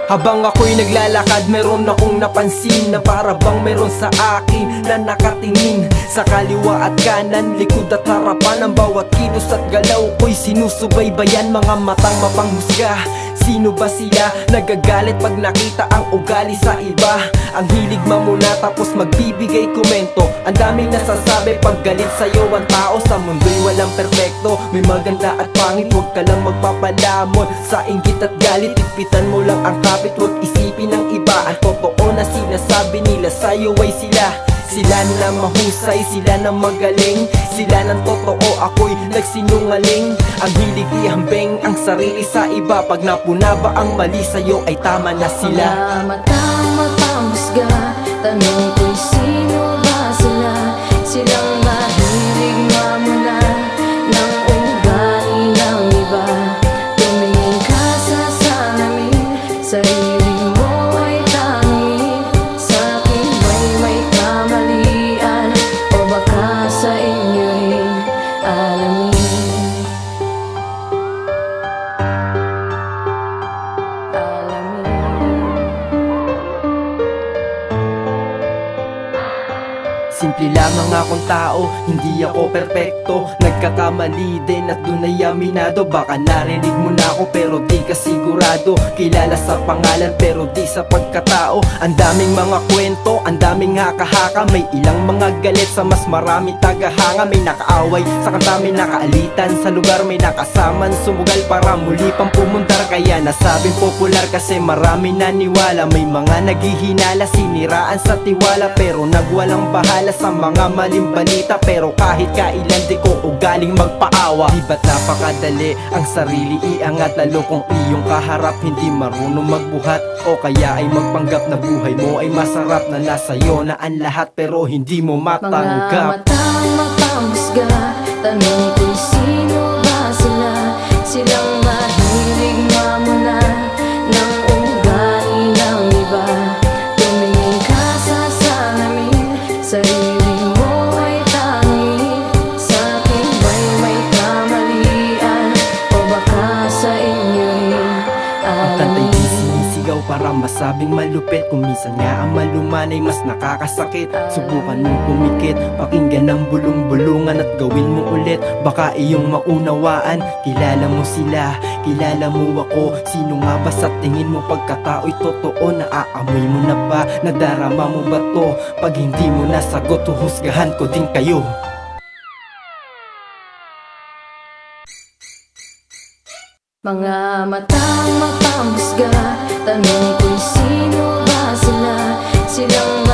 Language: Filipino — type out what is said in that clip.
Habang ako'y naglalakad, meron akong napansin na para bang meron sa akin na nakatingin. Sa kaliwa at kanan, likod at harapan, ang bawat kilos at galaw ko'y sinusubaybayan. Mga matang mapanghusga, sino ba sila? Nagagalit pag nakita ang ugali sa iba. Ang hilig mamuna tapos magbibigay komento. Ang daming nasasabi pag galit sa'yo ang tao. Sa mundo'y walang perpekto, may maganda at pangit. Huwag ka lang magpapalamon sa inggit at galit. Ipitan mo lang ang kapit, huwag isipin ng iba. Ang totoo na sinasabi nila sa'yo ay sila na mahusay, sila na magaling, sila ng totoo, ako'y nagsinungaling. Ang hilig ihambing ang sarili sa iba. Pag napuna ba ang mali sa'yo ay tama na sila. Mga matang mapanghusga, tanong ko'y sino ba sila? Silang mahilig mamuna ng ugali ng iba. Tumingin ka sa salamin, sarili mo ay tanging. Sa'kin may kamalian, o baka sa inyo rin alamin. Simple lamang akong tao, hindi ako perpekto. Nagkakamali din at dun ay aminado. Baka narinig mo na ako pero di ka sigurado. Kilala sa pangalan pero di sa pagkatao. Ang daming mga kwento, ang daming haka-haka. May ilang mga galit, sa mas marami tagahanga. May nakaaway, sa kanta may nakaalitan. Sa lugar may nakasaman, sumugal para muli pang pumundar. Kaya nasabing popular kasi marami naniwala. May mga naghihinala, siniraan sa tiwala, pero nagwalang bahala sa mga maling balita. Pero kahit kailan di ko ugaling magpaawa. Di ba't napakadali ang sarili iangat, lalo kung iyong kaharap hindi marunong magbuhat. O kaya ay magpanggap na buhay mo ay masarap, na nasa'yo na ang lahat pero hindi mo matanggap. Mga matang mapanghusga, tanong ko'y sino ba sila? Silang mahilig mamuna ng ugali ng iba. Tumingin ka sa salamin, sarili mo ay tanging. Sa'kin may kamalian, o baka sa inyo rin alamin. Sinisigaw para masabing malupit, kung minsan nga ang maluman ay mas nakakasakit. Subukan mong pumikit, pakinggan ang bulong-bulungan at gawin mo ulit. Baka iyong maunawaan, kilala mo sila, kilala mo ako. Sino nga ba sa tingin mo pagkatao'y totoo? Naaamoy mo na ba? Nadarama mo ba to? Pag hindi mo nasagot, huhusgahan ko din kayo. Mga matang mapanghusga, tanong ko'y sino ba sila? Silang